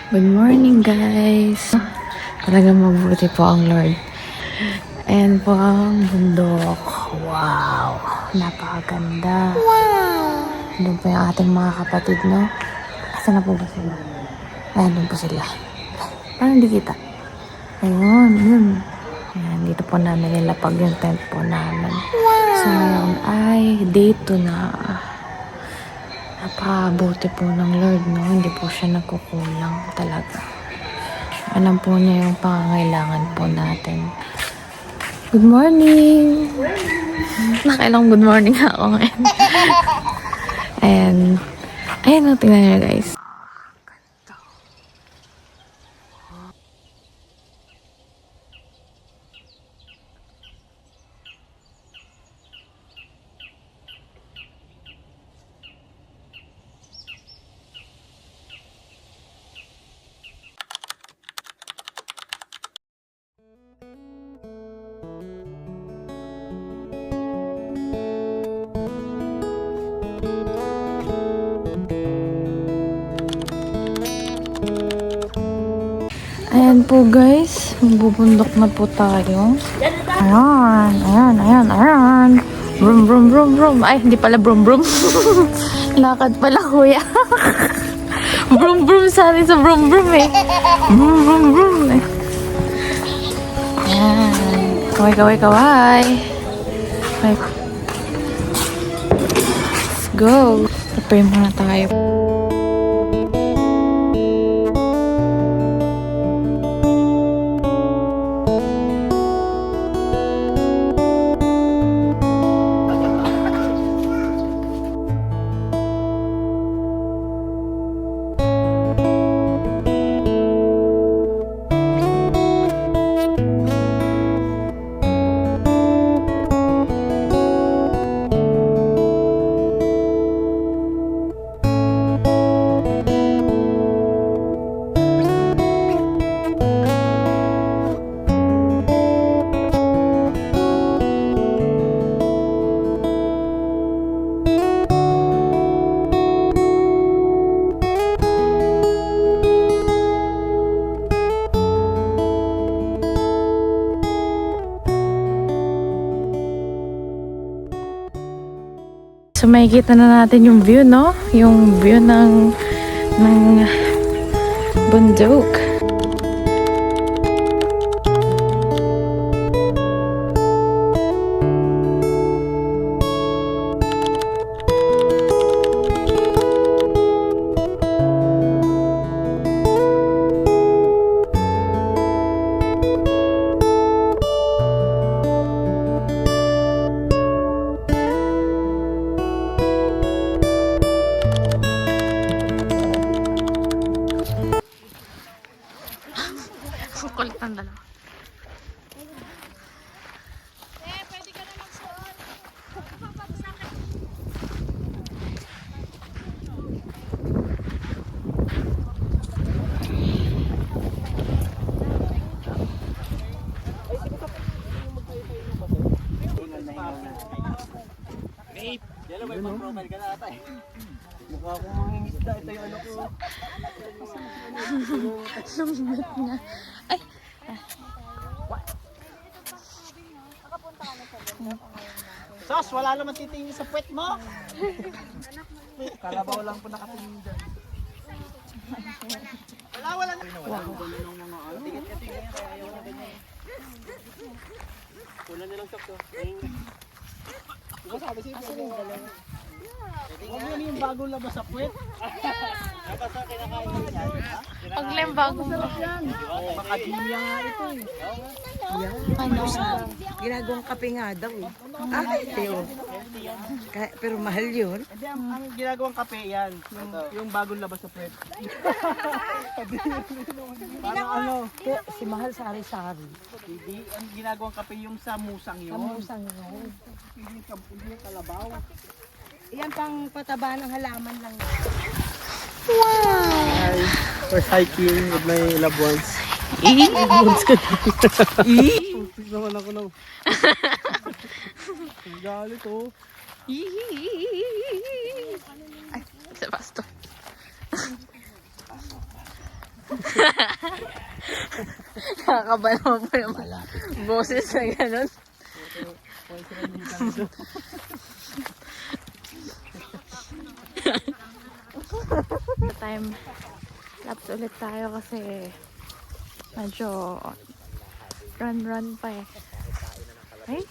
Good morning, guys. Talagang mabuti po ang Lord. Ayan po ang bundok. Wow! Napakaganda. Wow! Doon po yung ating mga kapatid, no? Asa na po ba sila? Ayan, doon po sila. Parang hindi kita. Ayun, yun. Ayan, dito po namin nilapag yung tent po namin. Wow! So, ngayon ay day 2 na. Napakabuti po ng Lord, no? Hindi po siya nagkukulang talaga. Alam po niya yung pangangailangan po natin. Good morning! Nakailang good morning ako ngayon. And, ayun, tingnan niyo guys. Ayan po guys, magbubundok na po tayo. Ayan, ayan, ayan, ayan. Brum, brum, brum, brum. Ay, hindi pala brum, brum. Lakad pala kuya. Brum, brum, sari sa brum, brum eh. Brum, brum, brum eh. Ayan. Kaway, kaway, kaway. Okay. Let's go. Pray muna tayo. So makikita na natin yung view, no? Yung view ng bundok. Kulit ang dalawa. Pwede ka na magsuot. Yan lang, may pang-profile ka na ata eh. Mukha ko mga isda. Ito yung ano ko. Lumbat niya. Ay! Sos, wala naman titingin sa puwet mo. Kalabaw lang po nakatingin dyan. Wala na. Wala nilang chok to. Diba sabi sa'yo? Huwag yan yung bagong labas sa puwet. Basta kinakain mo yan. Paglem bagong Makadilya nga ito eh. ano? Ginagawang kape nga daw. Teo. Pero mahal yun. Hindi, ang ginagawang kape yan. Yung bagong labas sa puwet. Parang ano? Si Mahal sari-sari. Hindi, ang ginagawang kape yung sa musang yun. Kamusang yun. Hindi yung kalabaw. Yan pang pataba ng halaman lang. Hi. First hiking with my loved ones. Pupis naman ako na. Galit oh. Ay, sa basto. Nakakabalaw pa yung boses na gano'n. Time lapse ulit tayo kasi medyo run pa eh. Ay?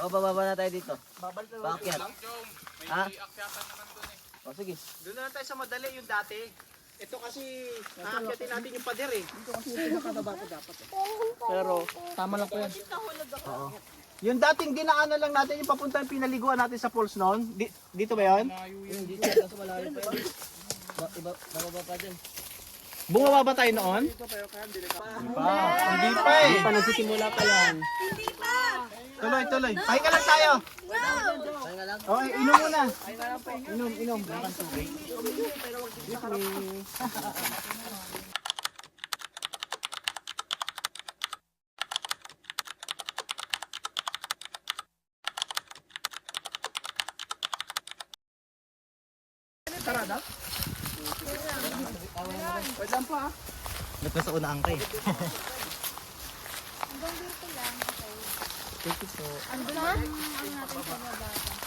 O, bababa na tayo dito. Paakyat. Ha? O, sige. Doon na lang tayo sa madali yung dati. Ito kasi aakyatin natin yung pader eh. Pero, tama lang po yan. Oo. Yung dating dinaanan lang natin yung papuntang pinaliguan natin sa falls noon. Dito ba yun? Yung dito, sa malayo pa yan. Bababa pa dyan. Bumaba ba tayo noon? Hindi pa eh. Pa, nagsisimula pa lang. Tuloy, tuloy. Pahinga lang tayo. Pahinga lang. Okay, inom muna. Inom. Lakan tubig. Ba't nasa unang ka eh?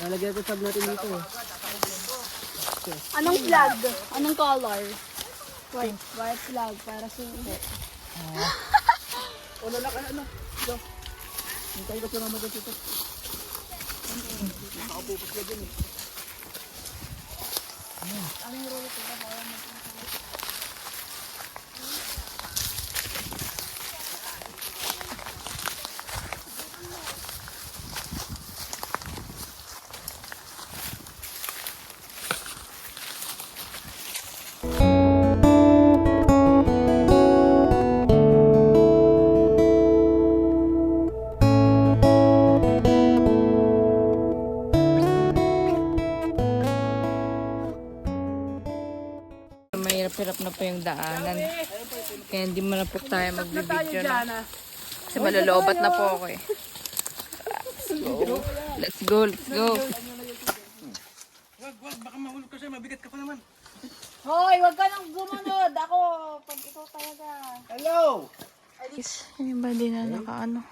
Nalagyan ko sab natin dito eh. Anong flag? Anong color? White. White flag para sa Hintay ko sila naman dito. Mahirap-hirap na po yung daanan. Kaya hindi mo na po tayo magbibideo na. Kasi malolobat na po ako eh. Let's go. Wag, baka mahulog ka siya. Mabigat ka pa naman. Hoy, wag ka nang gumunod. Ako, pag ikaw talaga. Hello! Yung ba di na nakaano?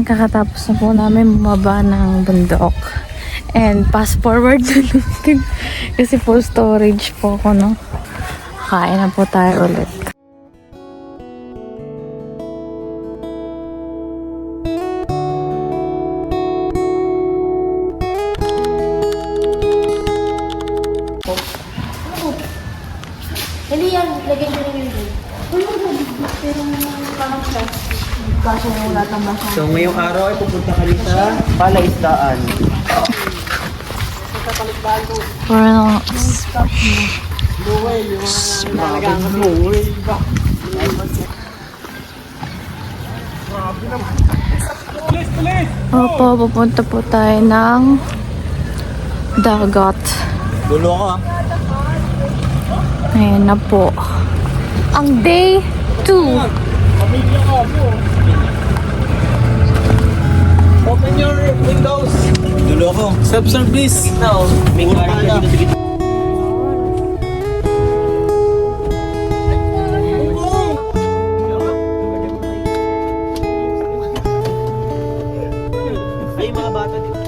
Kakatapos na po namin bumaba ng bundok and fast forward kasi full storage po ako, no? Kain na po tayo ulit. Hindi yan, lagyan ko lang yun. Pero parang plastic. Kaso wala tang basa. So ngayong araw ay pupunta kami sa palaisdaan. Parang opo, pupunta po tayo ng dagat. Dulo ka. Ayan na po. Ang day 2. Pamilya ka po. Open your windows. Dulo ako. Self-service. May karang dito sa gitna. Ay, mga bata dito.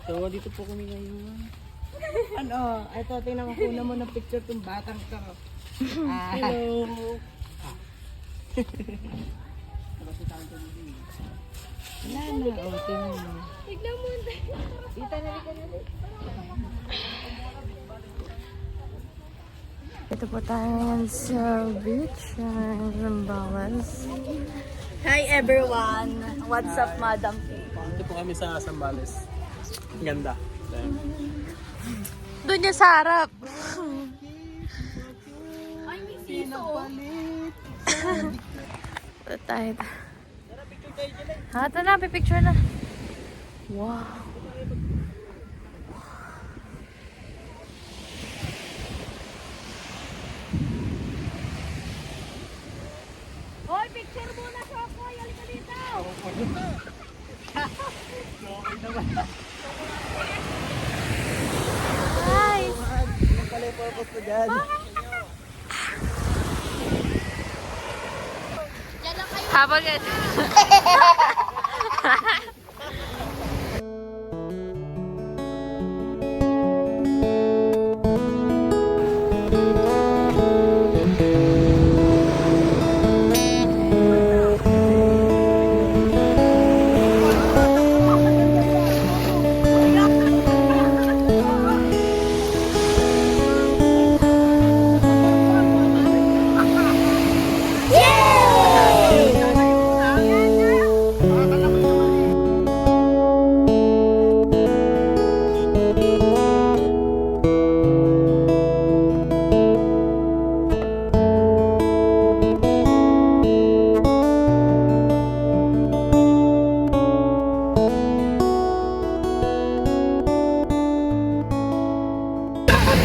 So, dito po kami ngayon. Ano? Ito, tingnan mo, kuna mo ng picture tong batang to. Hello! Wala na. O, tingnan mo. Ito po tayo ngayon sa beach ng Zambales. Hi everyone! What's up, Madam P? Dito po kami sa Zambales. Ang ganda. Doon niya sa harap. Ito tayo. Ito na, pipicture na. Wow. Hoy, picture muna sa ako! Halika dito! Habang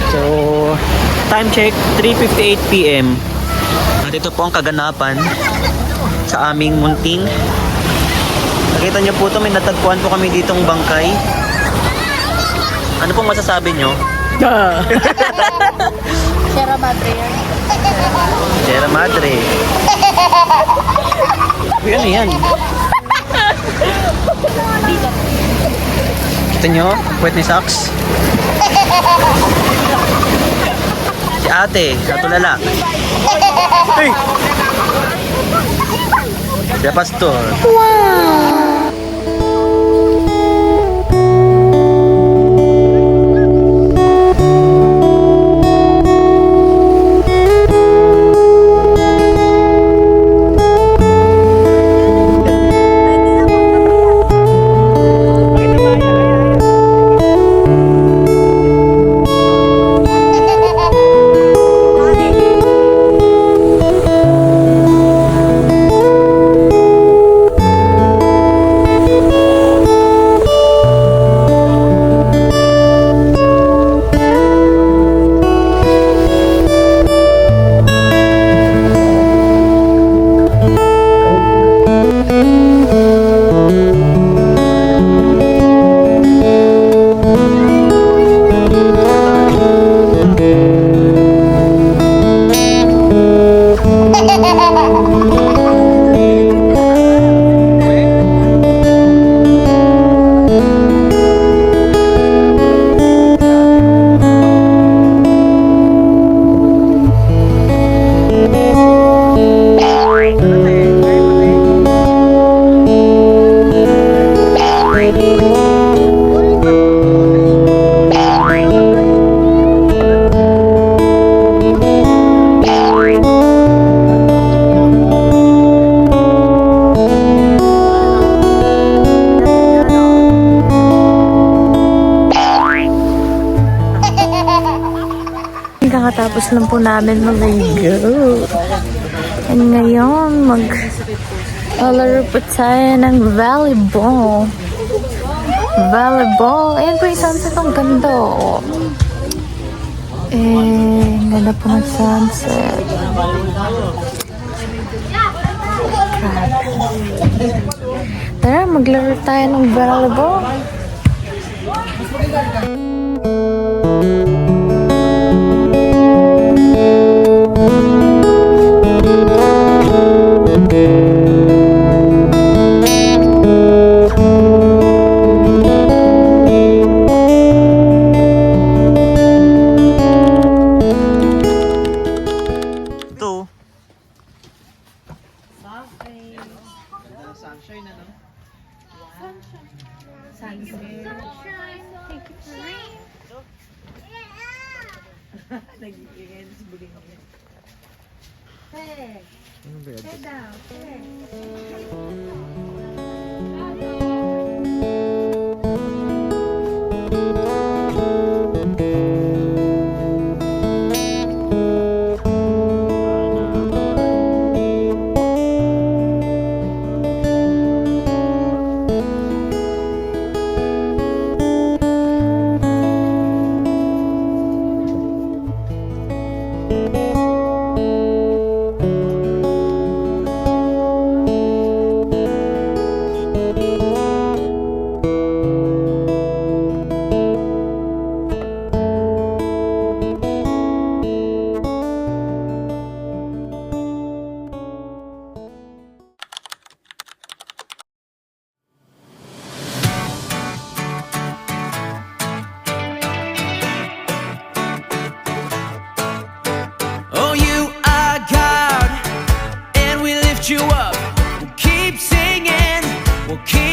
So, time check, 3:58 PM. At ito po ang kaganapan sa aming munting. Nakita niyo po ito, may natagpuan po kami ditong bangkay. Ano pong masasabi niyo? Sierra Madre yan. Sierra Madre. Uy, ano yan? Kita niyo? Puwet ni Saks. Si ate, natulala. Hey! Si pastor. Kakatapos lang po namin mag-go. And ngayon, mag-alaro po tayo ng volleyball. Volleyball. Ayan po yung sunset. Ang ganda. Eh, ganda po ng sunset. Grabe. Tara, maglaro tayo ng volleyball. Ito. Sunshine na, no? Oh, you are God, and we lift you up. We'll keep singing, we'll keep